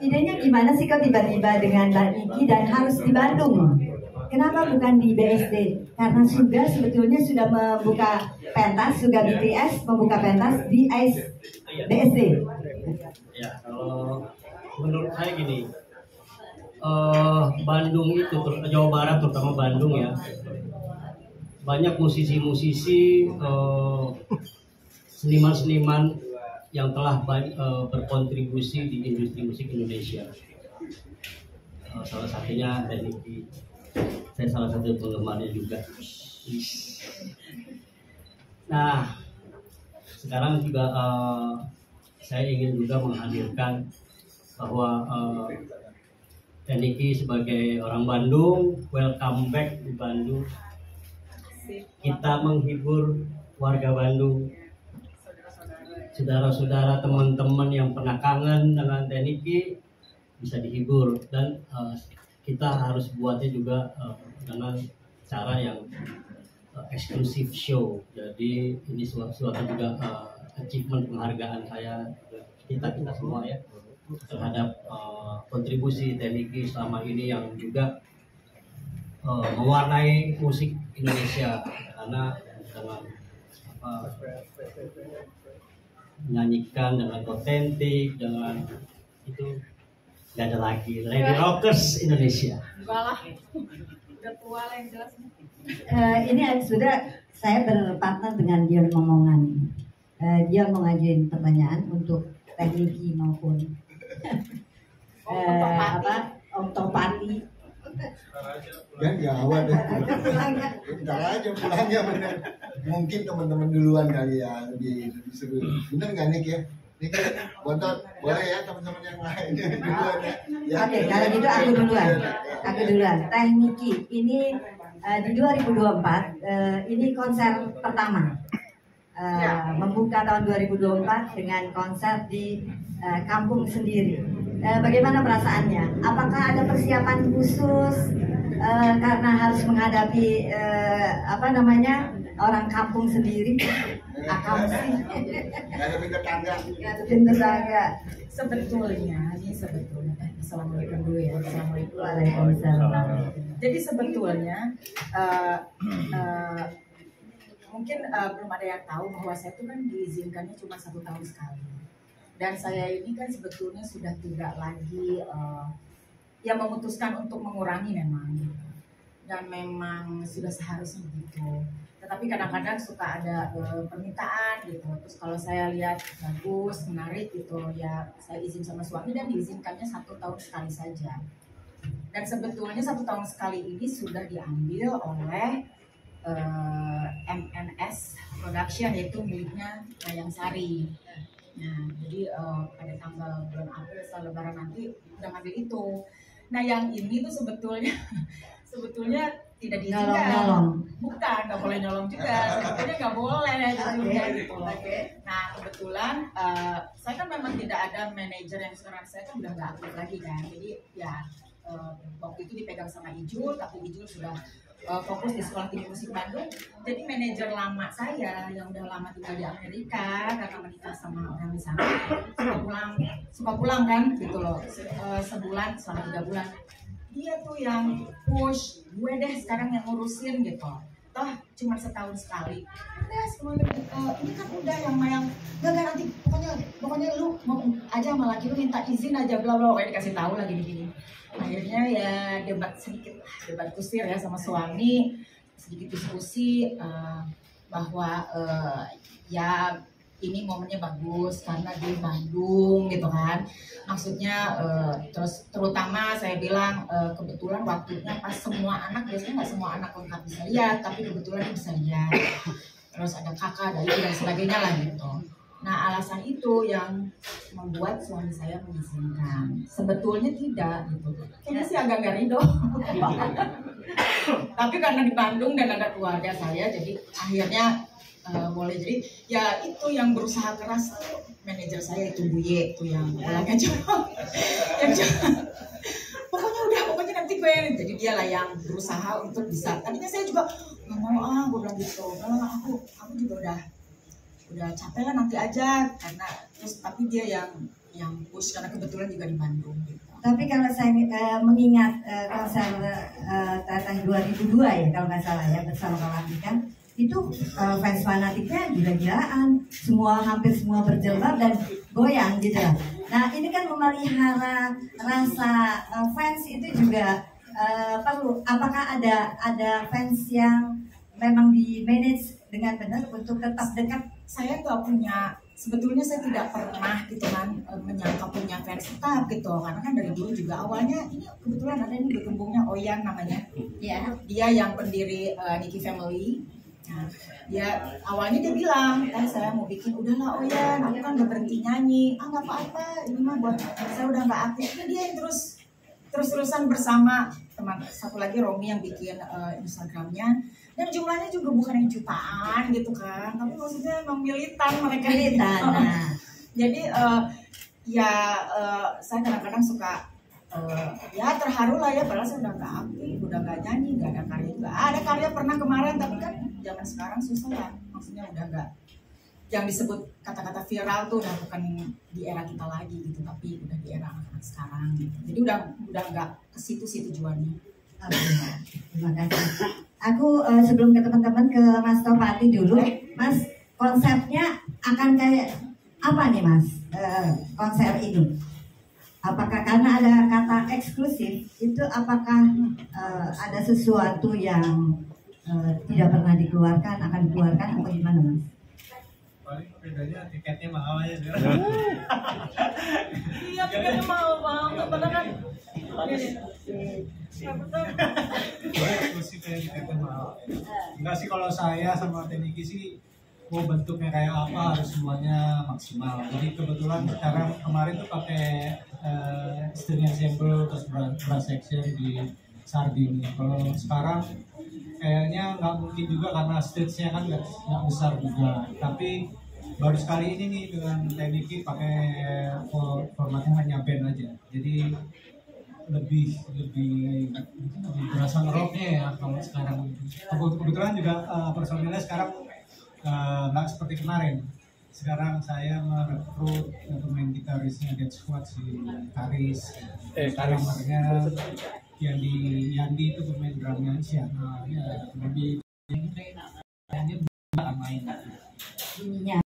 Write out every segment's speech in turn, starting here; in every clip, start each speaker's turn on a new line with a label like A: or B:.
A: Idenya gimana sih kok tiba-tiba dengan Mbak Niki dan harus di Bandung? Kenapa bukan di BSD? Karena juga sebetulnya sudah membuka pentas, juga BTS membuka pentas di BSD.
B: Ya, kalau menurut saya gini, Bandung itu, Jawa Barat terutama Bandung ya, banyak musisi-musisi, seniman-seniman yang telah berkontribusi di industri musik Indonesia. Salah satunya Niki. Saya salah satu penggemarnya juga. Nah, sekarang juga saya ingin juga menghadirkan bahwa Niki sebagai orang Bandung, welcome back di Bandung. Kita menghibur warga Bandung, saudara-saudara, teman-teman yang pernah kangen dengan Niki bisa dihibur, dan kita harus buatnya juga dengan cara yang eksklusif show. Jadi ini suatu juga achievement, penghargaan saya kita semua ya terhadap kontribusi Niki selama ini yang juga mewarnai musik Indonesia, karena dengan menyanyikan dengan otentik, dengan itu nggak ada lagi Lady Rockers Indonesia.
C: Enggak lah, udah tua lah yang jelas.
A: Ini sudah saya berpartner dengan Dion Momongan. Dia mau ngajuin pertanyaan untuk Niki maupun Om Topati.
D: Jangan gawat deh. Bentar aja pulangnya bener. Mungkin teman-teman duluan kali ya, lebih seru. Bener nggak Nik ya? Nik, Bontot, boleh ya teman-teman yang lain duluan ya.
A: Oke, kalau gitu aku duluan. Teh Niki, ini di 2024 ini konser pertama. Membuka tahun 2024 dengan konser di kampung sendiri. Bagaimana perasaannya? Apakah ada persiapan khusus karena harus menghadapi orang kampung sendiri? Akam sih.
D: Nggak ada pintu tangga.
C: Sebetulnya assalamualaikum dulu ya. Assalamualaikum.
A: Waalaikumsalam.
C: Jadi sebetulnya mungkin belum ada yang tahu bahwa saya itu kan diizinkannya cuma 1 tahun sekali. Dan saya ini kan sebetulnya sudah tidak lagi memutuskan untuk mengurangi memang, dan memang sudah seharusnya begitu. Tetapi kadang-kadang suka ada permintaan gitu. Terus kalau saya lihat bagus, menarik gitu, ya saya izin sama suami dan diizinkannya 1 tahun sekali saja. Dan sebetulnya 1 tahun sekali ini sudah diambil oleh MNS Production, yaitu miliknya Mayang Sari. Nah, jadi pada tanggal bulan April setelah Lebaran nanti udah ngambil itu. Nah, yang ini tuh sebetulnya tidak diizinkan. Bukan, nggak boleh nyolong juga. Sebetulnya nggak boleh gitu. Nah, kebetulan saya kan memang tidak ada manajer yang sekarang saya kan udah nggak aktif lagi kan. Jadi ya waktu itu dipegang sama Ijul, tapi Ijul sudah fokus di Sekolah Tinggi Musik Bandung. Jadi manajer lama saya yang udah lama tinggal di Amerika karena menikah sama orang di sana, suka pulang kan gitu loh, sebulan selama 3 bulan. Dia tuh yang push gue deh sekarang yang ngurusin gitu. Toh cuma setahun sekali. Udah semuanya ini kan udah yang gak nanti pokoknya lu mau aja sama laki lu minta izin aja bla bla, kayak dikasih tahu lagi begini. Akhirnya ya debat kusir ya sama suami, sedikit diskusi bahwa ya ini momennya bagus karena di Bandung gitu kan, maksudnya terus terutama saya bilang kebetulan waktunya pas semua anak, biasanya nggak semua anak lengkap bisa lihat, tapi kebetulan bisa lihat, terus ada kakak, ada ibu dan sebagainya lah gitu. Nah, alasan itu yang membuat suami saya mengizinkan. Sebetulnya tidak gitu. Kayaknya sih agak gak ridho. Tapi karena di Bandung dan ada keluarga saya, jadi akhirnya boleh. Jadi ya itu yang berusaha keras tuh manajer saya itu Buye, itu yang orangnya pokoknya nanti gue. Jadi dia lah yang berusaha untuk bisa. Tadinya saya juga nggak mau, gue bilang gitu. Aku juga udah capek lah, nanti aja, karena terus tapi dia yang yang push karena kebetulan juga di Bandung gitu.
A: Tapi kalau saya mengingat konser Teteh 2002 ya kalau nggak salah ya bersama Kawati kan, itu fans fanatiknya gila-gilaan, hampir semua berjilbab dan goyang gitu. Nah ini kan memelihara rasa fans itu juga perlu. Apakah ada fans yang memang di manage dengan benar untuk tetap dekat?
C: Saya nggak punya, sebetulnya saya tidak pernah gitu kan menyangka punya fans tetap gitu, karena kan dari dulu juga awalnya ini kebetulan ada ini berkembangnya Oyan namanya,
A: Ya.
C: dia yang pendiri Niki Family. Nah, dia awalnya dia bilang, saya mau bikin, udahlah Oyan, aku kan udah berhenti nyanyi, nggak apa-apa, ini mah buat saya udah nggak aktif. Nah, dia yang terus-terusan bersama teman satu lagi Romi yang bikin Instagramnya, dan jumlahnya juga bukan yang jutaan gitu kan, tapi maksudnya emang militan mereka.
A: Militan. Nah.
C: Jadi saya kadang-kadang suka ya terharu lah ya, padahal saya udah nggak aktif, udah nggak nyanyi, nggak ada karya juga. Ada karya pernah kemarin, tapi kan zaman sekarang susah lah, maksudnya udah nggak, yang disebut kata-kata viral tuh udah bukan di era kita lagi gitu, tapi udah di era anak-anak sekarang gitu. Jadi udah nggak ke situ tujuannya.
A: Terima kasih. Aku sebelum ke teman-teman ke Mas Topati dulu, Mas, konsepnya akan kayak apa nih Mas konser ini? Apakah karena ada kata eksklusif itu, apakah ada sesuatu yang tidak pernah dikeluarkan akan dikeluarkan atau gimana Mas?
E: Paling bedanya tiketnya mahal aja sih.
C: Iya, tiketnya mahal banget, padahal kan
E: Eksklusif ya, tiketnya mahal. Enggak sih, kalau saya sama Teniki sih mau bentuknya kayak apa harus semuanya maksimal. Jadi kebetulan sekarang kemarin tuh pakai string ensemble terus brass section di Sardini. Kalau sekarang kayaknya nggak mungkin juga karena stage-nya kan nggak besar juga. Tapi baru sekali ini nih dengan Teniki pakai formatnya hanya band aja. Jadi lebih berasa rocknya ya kalau sekarang. Kebetulan juga personilnya sekarang nggak seperti kemarin. Sekarang saya merekrut pemain gitarisnya Dead Squad si Karis. Drummernya Yandi itu pemain drumnya Siana. Ya lebih dia main.
A: Ininya.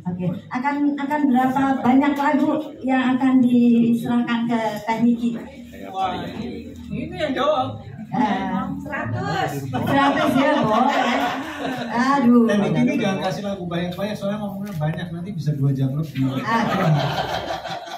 A: Oke. Akan berapa banyak lagu yang akan diserahkan ke Teniki?
E: Wah, ini yang jawab.
A: 100 ya boleh. Aduh.
E: Dan ini jangan kasih lagu banyak-banyak, soalnya ngomongnya banyak nanti bisa 2 jam lebih.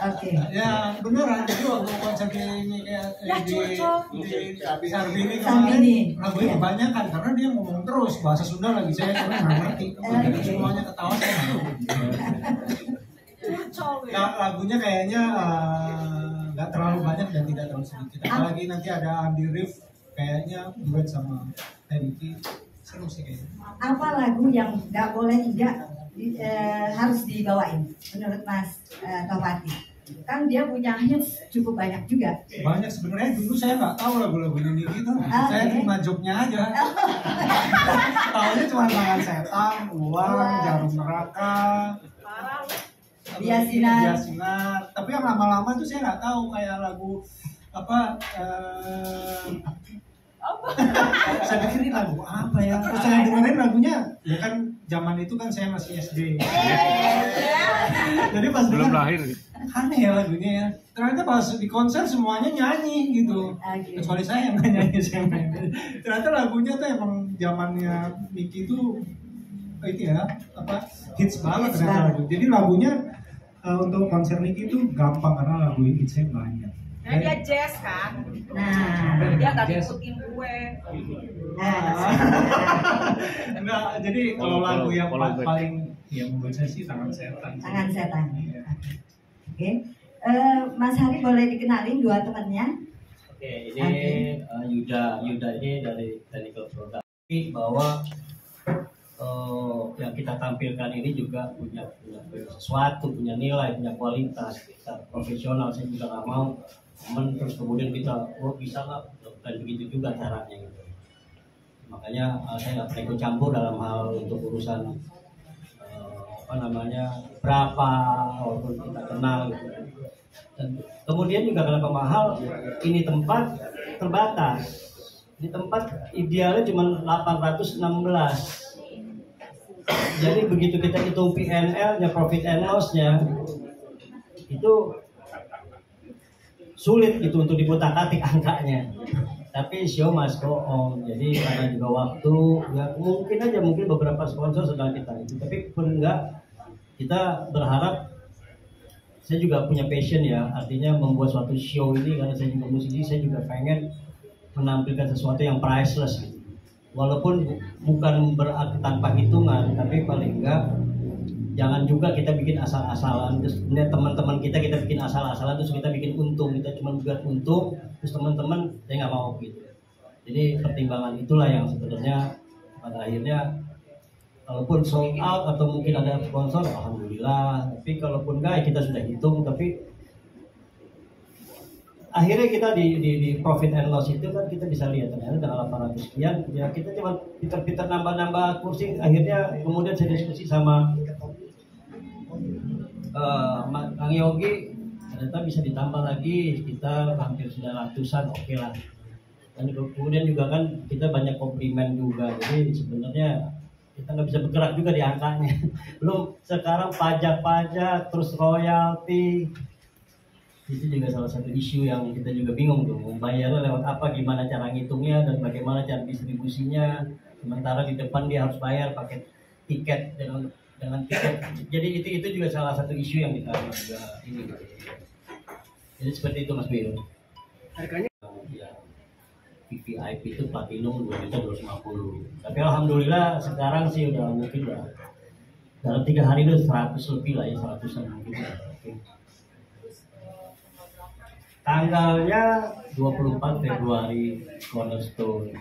A: Oke.
E: Ya beneran, jadi waktu konser ini kayak di Sarbini
A: Sarbini.
E: kemarin lagunya kebanyakan karena dia ngomong terus bahasa Sunda lagi, saya nggak ngerti. Jadi semuanya ketawa saya nggak ngerti. Nah, lagunya kayaknya nggak terlalu banyak dan tidak terlalu sedikit. Apalagi nanti ada Andi Rif kayaknya duet sama Teniki, seru sih kayaknya.
A: Apa lagu yang nggak boleh harus dibawain menurut Mas Topati? Kan dia punya hits cukup banyak juga.
E: Banyak sebenarnya, dulu saya nggak tahu lagu-lagunya Niki tuh. Saya cuma jobnya aja. Tahunya cuma Tangan Setan, Uang, Jarum Neraka, Biasinar. Tapi yang lama-lama tuh saya nggak tahu kayak lagu apa. Saya pikir ini lagu apa ya? Terus saya dengerin lagunya, ya kan zaman itu kan saya masih SD. Jadi pas
F: belum
E: denger,
F: lahir.
E: aneh ya lagunya ya. Ternyata pas di konser semuanya nyanyi gitu. Kecuali saya yang nggak nyanyi, saya main. Ternyata lagunya tuh emang zamannya Niki tuh itu ya apa hits banget ternyata lagu. Jadi lagunya untuk konser Niki itu gampang karena lagu hitsnya banyak.
C: Nah, dia jazz kan.
A: Nah,
C: Dia nggak ngikutin gue.
E: Enggak, jadi kalau lagu yang paling yang menurut saya sih Tangan Setan.
A: Tangan Setan. Oke. Mas Hari boleh dikenalin 2 temannya?
B: Oke, ini Yuda ini dari Technical Product. Bahwa yang kita tampilkan ini juga punya sesuatu, punya nilai, punya kualitas. Kita profesional, saya juga nggak mau terus kemudian kita bisa nggak, dan begitu juga caranya gitu. Makanya saya nggak pernah ikut campur dalam hal untuk urusan berapa walaupun kita kenal gitu. Dan kemudian juga kenapa mahal, ini tempat terbatas. Ini tempat idealnya cuma 816. Jadi begitu kita hitung PNL-nya, profit and loss-nya, itu sulit gitu untuk diputar-atik angkanya. Tapi show must go on. Jadi karena juga waktu, ya mungkin beberapa sponsor sedang kita itu. Tapi pun enggak, kita berharap, saya juga punya passion ya, artinya membuat suatu show ini karena saya juga musisi, saya juga pengen menampilkan sesuatu yang priceless gitu. Walaupun bukan berarti tanpa hitungan, tapi paling enggak jangan juga kita bikin asal-asalan. Terus teman-teman kita bikin asal-asalan, terus kita bikin untung, kita cuma buat untung, terus teman-teman saya nggak mau gitu. Jadi pertimbangan itulah yang sebenarnya pada akhirnya kalaupun sold out atau mungkin ada sponsor, alhamdulillah. Tapi kalaupun enggak, kita sudah hitung. Tapi akhirnya kita di profit and loss itu kan kita bisa lihat ternyata dengan 800 sekian, ya kita cuma pinter-pinter nambah-nambah kursi. Akhirnya kemudian saya diskusi sama Kang Yogi, ternyata bisa ditambah lagi sekitar hampir 900-an, oke lah. Dan kemudian juga kan kita banyak komplimen juga, jadi sebenarnya kita nggak bisa bergerak juga di angkanya. Belum sekarang pajak-pajak, terus royalti, itu juga salah satu isu yang kita juga bingung tuh, membayarnya lewat apa, gimana cara ngitungnya, dan bagaimana cara distribusinya. Sementara di depan dia harus bayar pakai tiket dengan tiket. Jadi itu juga salah satu isu yang kita juga ini. Jadi seperti itu Mas Biro. Harganya ya, VVIP itu platinum 2.250. Tapi alhamdulillah sekarang sih udah mungkin dalam 3 hari itu 100 lebih lah ya, 100-an mungkin. Tanggalnya 24 Februari Cornerstone.